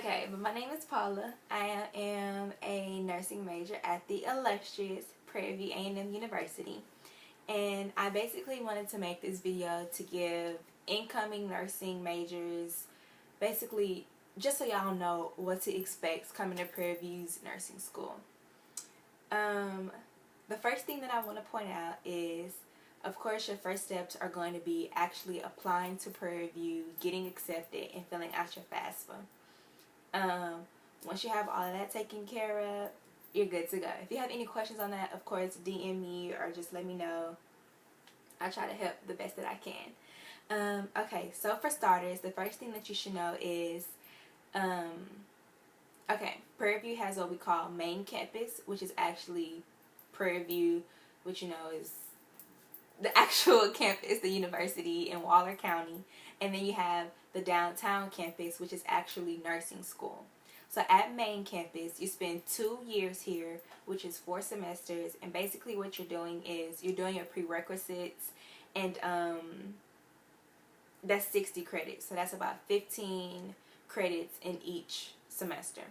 Okay, but my name is Paula. I am a nursing major at the illustrious PVAMU University. And I basically wanted to make this video to give incoming nursing majors, basically just so y'all know what to expect coming to Prairie View's nursing school. The first thing that I want to point out is, of course, your first steps are going to be actually applying to Prairie View, getting accepted, and filling out your FAFSA. Once you have all of that taken care of, you're good to go. If you have any questions on that, of course, DM me or just let me know. I try to help the best that I can. Okay, so for starters, the first thing that you should know is, Prairie View has what we call main campus, which is actually Prairie View, which is the actual campus, the university in Waller County. And then you have the downtown campus, which is actually nursing school. So at main campus, you spend 2 years here, which is 4 semesters. And basically what you're doing is you're doing your prerequisites, and that's 60 credits. So that's about 15 credits in each semester.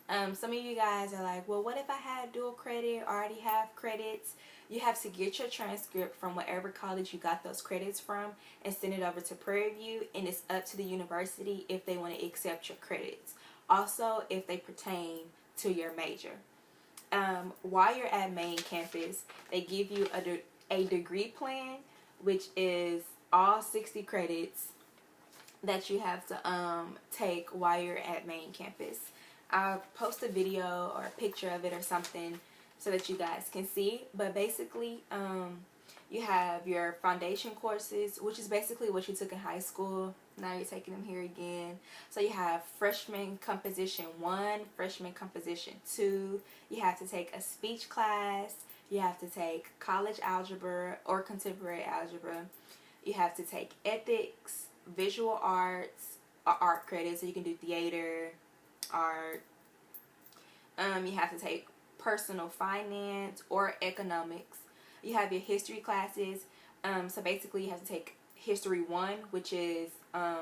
Some of you guys are like, well, what if I had dual credit, already have credits? You have to get your transcript from whatever college you got those credits from and send it over to Prairie View, and it's up to the university if they want to accept your credits. Also, if they pertain to your major. While you're at main campus, they give you a degree plan, which is all 60 credits that you have to take while you're at main campus. I'll post a video or a picture of it or something so that you guys can see. But basically, you have your foundation courses, which is basically what you took in high school. Now you're taking them here again. So you have Freshman Composition 1, Freshman Composition 2. You have to take a speech class. You have to take college algebra or contemporary algebra. You have to take ethics, visual arts, or art credits, so you can do theater, art. You have to take personal finance or economics. You have your history classes. So basically you have to take History 1, which is the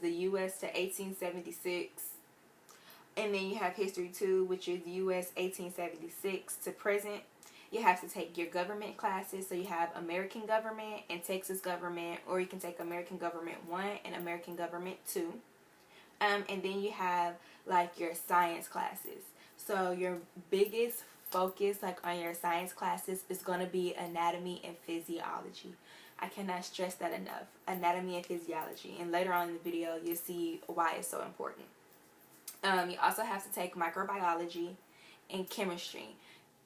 U.S. to 1876. And then you have History 2, which is U.S. 1876 to present. You have to take your government classes. So you have American Government and Texas Government, or you can take American Government 1 and American Government 2. And then you have like your science classes. So your biggest focus on your science classes is going to be anatomy and physiology. I cannot stress that enough. Anatomy and physiology. And later on in the video, you'll see why it's so important. You also have to take microbiology and chemistry.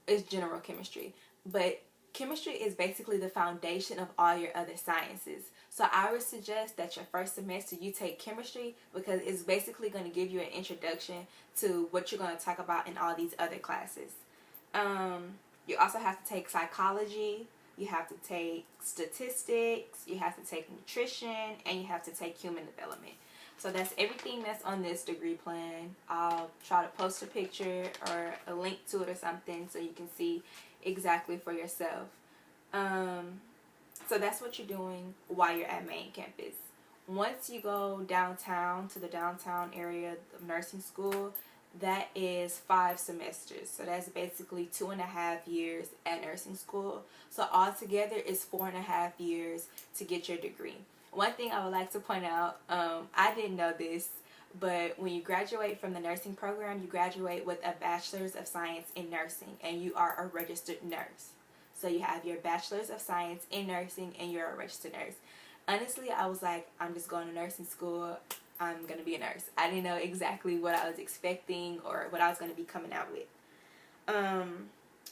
It's general chemistry. But chemistry is basically the foundation of all your other sciences. So I would suggest that your first semester you take chemistry, because it's basically going to give you an introduction to what you're going to talk about in all these other classes. You also have to take psychology. You have to take statistics. You have to take nutrition. And you have to take human development. So that's everything that's on this degree plan. I'll try to post a picture or a link to it or something so you can see exactly for yourself. So that's what you're doing while you're at main campus. Once you go downtown to the downtown area of nursing school, that is 5 semesters. So that's basically 2.5 years at nursing school. So altogether it's 4.5 years to get your degree. One thing I would like to point out, I didn't know this, but when you graduate from the nursing program, you graduate with a Bachelor's of Science in Nursing, and you are a registered nurse. So you have your Bachelor's of Science in Nursing, and you're a registered nurse. Honestly, I was like, I'm just going to nursing school. I'm going to be a nurse. I didn't know exactly what I was expecting or what I was going to be coming out with.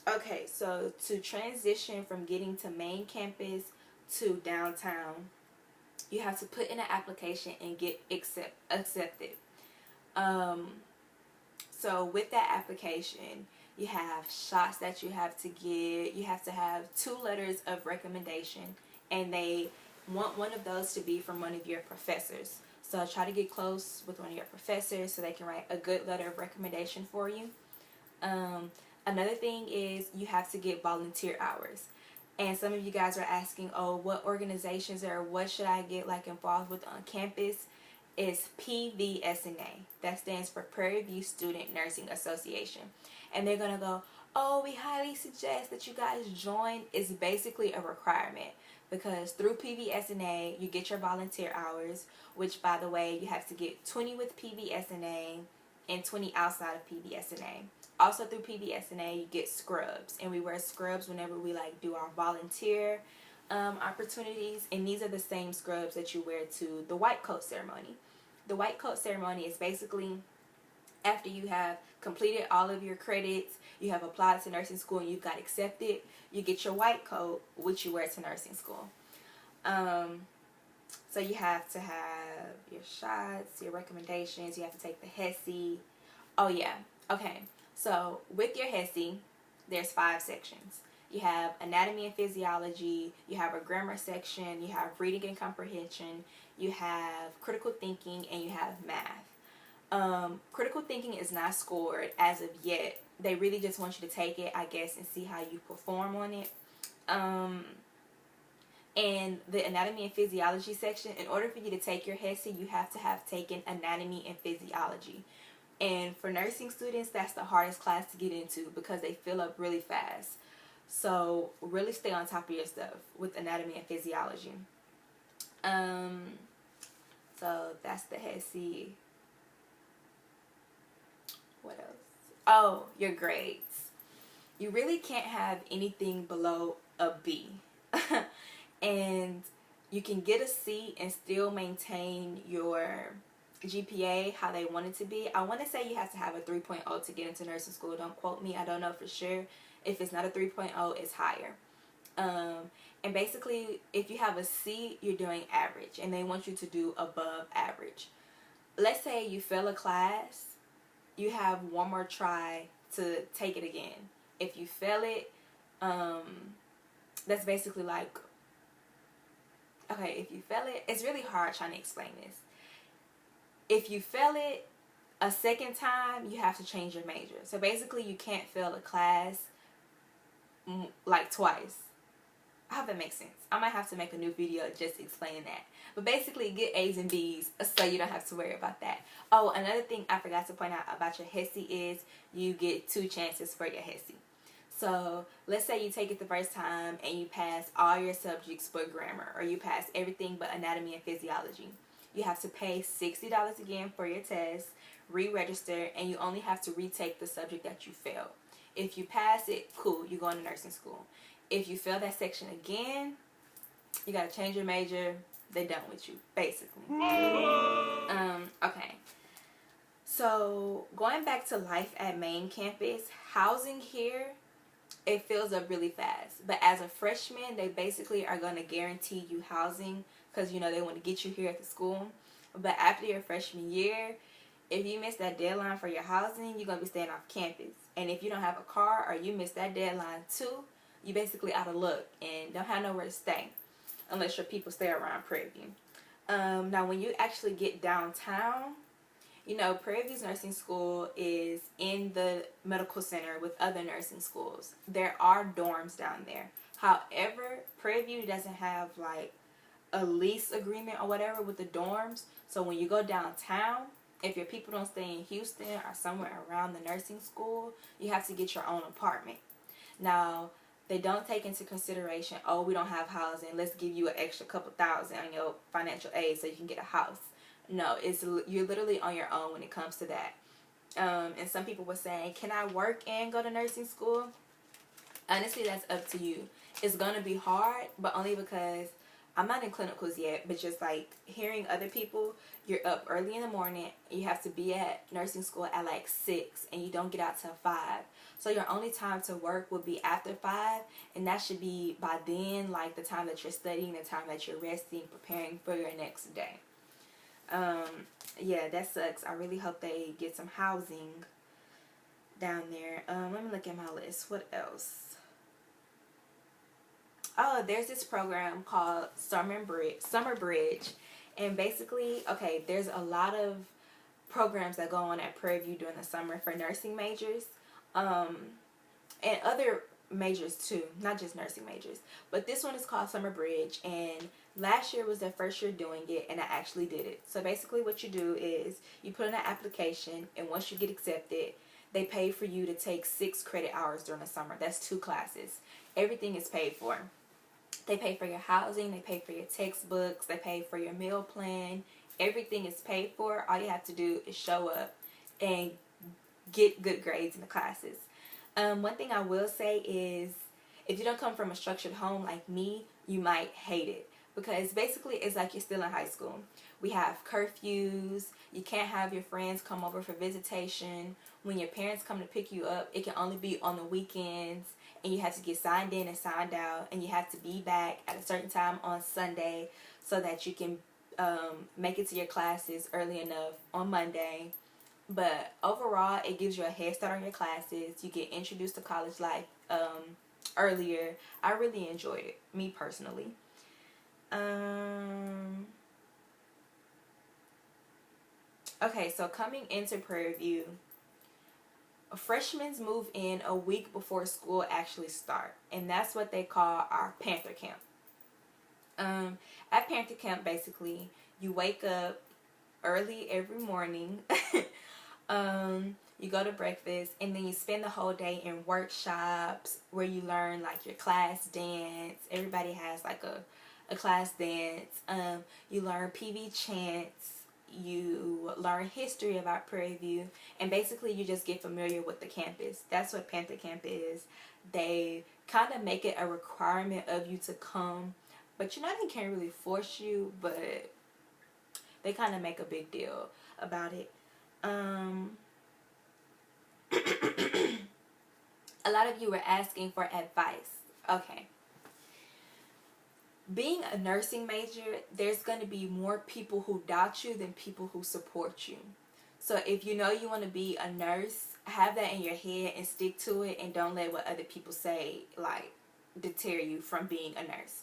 Okay, so to transition from getting to main campus to downtown, you have to put in an application and get accepted. So with that application, you have shots that you have to get. You have to have 2 letters of recommendation, and they want one of those to be from one of your professors. So try to get close with one of your professors so they can write a good letter of recommendation for you. Another thing is you have to get volunteer hours. And some of you guys are asking, oh, what organizations or what should I get like involved with on campus? Is PVSNA. That stands for Prairie View Student Nursing Association. And they're going to go, oh, we highly suggest that you guys join. It's basically a requirement, because through PVSNA, you get your volunteer hours, which, by the way, you have to get 20 with PVSNA and 20 outside of PVSNA. Also through PVSNA, you get scrubs, and we wear scrubs whenever we like do our volunteer opportunities, and these are the same scrubs that you wear to the white coat ceremony. The white coat ceremony is basically after you have completed all of your credits, you have applied to nursing school, and you've got accepted, you get your white coat, which you wear to nursing school. So you have to have your shots, your recommendations, you have to take the HESI. Oh yeah, okay. So with your HESI, there's 5 sections. You have anatomy and physiology, you have a grammar section, you have reading and comprehension, you have critical thinking, and you have math. Critical thinking is not scored as of yet. They really just want you to take it, I guess, and see how you perform on it. And the anatomy and physiology section, in order for you to take your HESI, you have to have taken anatomy and physiology. And for nursing students, that's the hardest class to get into because they fill up really fast. So really stay on top of your stuff with anatomy and physiology. So that's the HESI. What else? Oh, your grades. You really can't have anything below a B. And you can get a C and still maintain your GPA how they want it to be. I want to say you have to have a 3.0 to get into nursing school. Don't quote me. I don't know for sure. If it's not a 3.0, it's higher. And basically, if you have a C, you're doing average, and they want you to do above average. Let's say you fail a class, you have one more try to take it again. If you fail it, that's basically like, okay, if you fail it, it's really hard trying to explain this. If you fail it a second time, you have to change your major. So basically, you can't fail a class like twice. I hope that makes sense. I might have to make a new video just explaining that. But basically, get A's and B's so you don't have to worry about that. Oh, another thing I forgot to point out about your HESI is you get 2 chances for your HESI. So let's say you take it the first time and you pass all your subjects but grammar, or you pass everything but anatomy and physiology. You have to pay $60 again for your test, re-register, and you only have to retake the subject that you failed. If you pass it, cool, you go into nursing school. If you fail that section again, you gotta change your major. They're done with you, basically. Okay. So going back to life at main campus, housing here, it fills up really fast. But as a freshman, they basically are going to guarantee you housing because, you know, they want to get you here at the school. But after your freshman year, if you miss that deadline for your housing, you're going to be staying off campus. And if you don't have a car or you miss that deadline too, you basically out of luck and don't have nowhere to stay unless your people stay around Prairie View. Now, when you actually get downtown, you know, Prairie View's nursing school is in the medical center with other nursing schools. There are dorms down there. However, Prairie View doesn't have like a lease agreement or whatever with the dorms. So when you go downtown, if your people don't stay in Houston or somewhere around the nursing school, you have to get your own apartment. Now, they don't take into consideration, oh, we don't have housing, let's give you an extra couple thousand on your financial aid so you can get a house. No, you're literally on your own when it comes to that. And some people were saying, can I work and go to nursing school? Honestly, that's up to you. It's going to be hard, but only because I'm not in clinicals yet, but just like hearing other people, you're up early in the morning, you have to be at nursing school at like 6, and you don't get out till 5. So your only time to work would be after 5, and that should be by then, like the time that you're studying, the time that you're resting, preparing for your next day. Yeah, that sucks. I really hope they get some housing down there. Let me look at my list. What else? Oh, there's this program called Summer Bridge. And basically, okay, there's a lot of programs that go on at Prairie View during the summer for nursing majors. And other majors too, not just nursing majors. But this one is called Summer Bridge, and last year was their first year doing it, and I actually did it. So basically what you do is you put in an application, and once you get accepted, they pay for you to take 6 credit hours during the summer. That's 2 classes. Everything is paid for. They pay for your housing, they pay for your textbooks, they pay for your meal plan. Everything is paid for. All you have to do is show up and get good grades in the classes. One thing I will say is, if you don't come from a structured home like me, you might hate it, because basically it's like you're still in high school. We have curfews. You can't have your friends come over for visitation. When your parents come to pick you up, it can only be on the weekends, and you have to get signed in and signed out, and you have to be back at a certain time on Sunday so that you can make it to your classes early enough on Monday. But overall, it gives you a head start on your classes. You get introduced to college life earlier. I really enjoyed it, me personally. Okay, so coming into Prairie View, freshmen move in a week before school actually starts, and that's what they call our Panther Camp. At Panther Camp, basically, you wake up early every morning. You go to breakfast, and then you spend the whole day in workshops where you learn like your class dance. Everybody has like a class dance. You learn PV chants. You learn history about Prairie View, and basically you just get familiar with the campus. That's what Panther Camp is. They kind of make it a requirement of you to come, but you know, they can't really force you, but they kind of make a big deal about it. A lot of you were asking for advice. Okay. Being a nursing major, there's going to be more people who doubt you than people who support you. So if you know you want to be a nurse, have that in your head and stick to it, and don't let what other people say like deter you from being a nurse.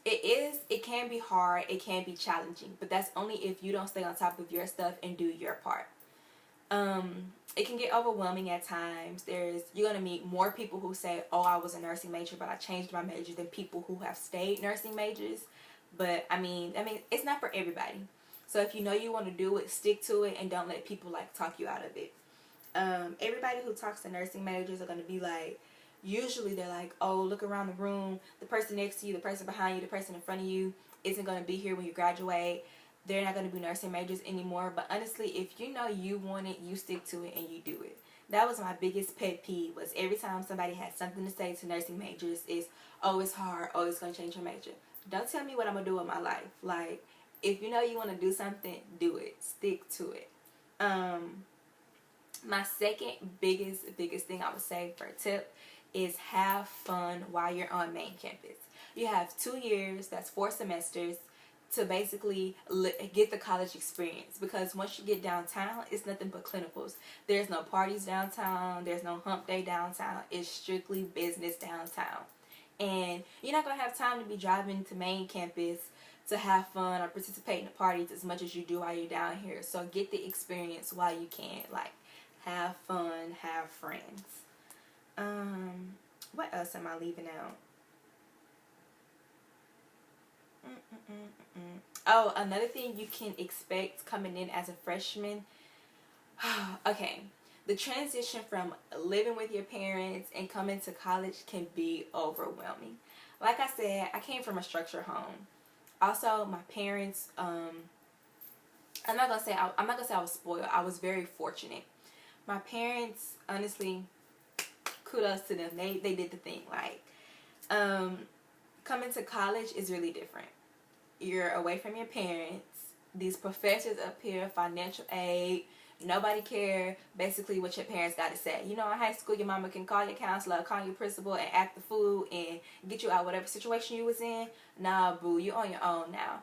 It can be hard, it can be challenging, but that's only if you don't stay on top of your stuff and do your part. It can get overwhelming at times. You're going to meet more people who say, oh, I was a nursing major, but I changed my major, than people who have stayed nursing majors. But I mean, it's not for everybody. So if you know you want to do it, stick to it, and don't let people like talk you out of it. Everybody who talks to nursing majors are going to be like, usually they're like, oh, look around the room. The person next to you, the person behind you, the person in front of you isn't going to be here when you graduate. They're not going to be nursing majors anymore. But honestly, if you know you want it, you stick to it and you do it. That was my biggest pet peeve, was every time somebody had something to say to nursing majors is, oh, it's hard, oh, it's going to change your major. Don't tell me what I'm going to do with my life. Like, if you know you want to do something, do it. Stick to it. My second biggest thing I would say for a tip is have fun while you're on main campus. You have 2 years, that's 4 semesters, to basically get the college experience, because once you get downtown, it's nothing but clinicals. There's no parties downtown, there's no hump day downtown, it's strictly business downtown. And you're not going to have time to be driving to main campus to have fun or participate in the parties as much as you do while you're down here. So get the experience while you can. Like, have fun, have friends. What else am I leaving out? Oh, another thing you can expect coming in as a freshman. Okay, the transition from living with your parents and coming to college can be overwhelming. Like I said, I came from a structured home. Also, my parents, I'm not gonna say I was spoiled. I was very fortunate. My parents, honestly, kudos to them. They did the thing. Like, coming to college is really different. You're away from your parents. These professors up here, financial aid, nobody care basically what your parents got to say. You know, in high school, your mama can call your counselor, call your principal, and act the fool and get you out whatever situation you was in. Nah, boo, you're on your own now.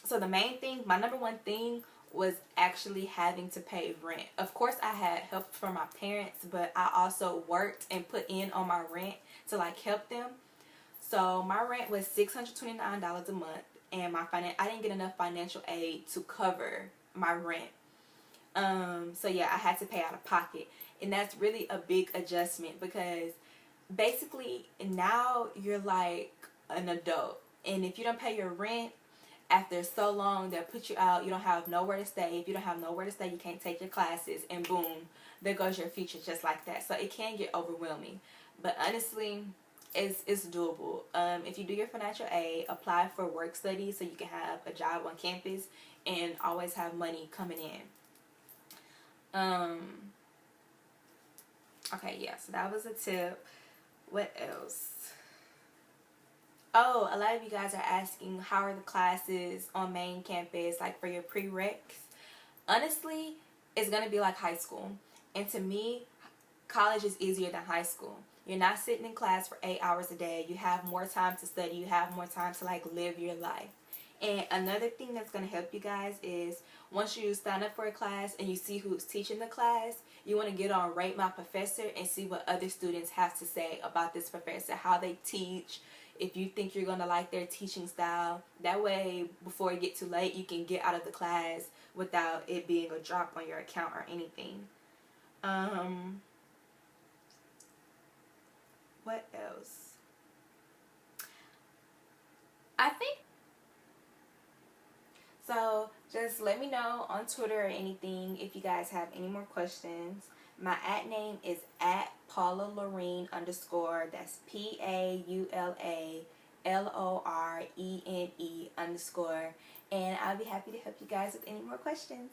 So the main thing, my number one thing, was actually having to pay rent. Of course, I had help from my parents, but I also worked and put in on my rent to like help them. So my rent was $629 a month, and I didn't get enough financial aid to cover my rent. So yeah, I had to pay out of pocket. And that's really a big adjustment, because basically now you're like an adult, and if you don't pay your rent after so long, they'll put you out. You don't have nowhere to stay. If you don't have nowhere to stay, you can't take your classes, and boom, there goes your future just like that. So it can get overwhelming, but honestly, it's doable. If you do your financial aid, apply for work study so you can have a job on campus and always have money coming in. Okay, yeah, so that was a tip. What else? Oh, a lot of you guys are asking, how are the classes on main campus, like for your prereqs? Honestly, it's going to be like high school. And to me, college is easier than high school. You're not sitting in class for 8 hours a day. You have more time to study. You have more time to like live your life. And another thing that's going to help you guys is, once you sign up for a class and you see who's teaching the class, you want to get on Rate My Professor and see what other students have to say about this professor, how they teach, if you think you're going to like their teaching style. That way, before it gets too late, you can get out of the class without it being a drop on your account or anything. What else? I think so. Just let me know on Twitter or anything if you guys have any more questions. My @ name is @PaulaLorene_. That's PAULALORENE_. And I'll be happy to help you guys with any more questions.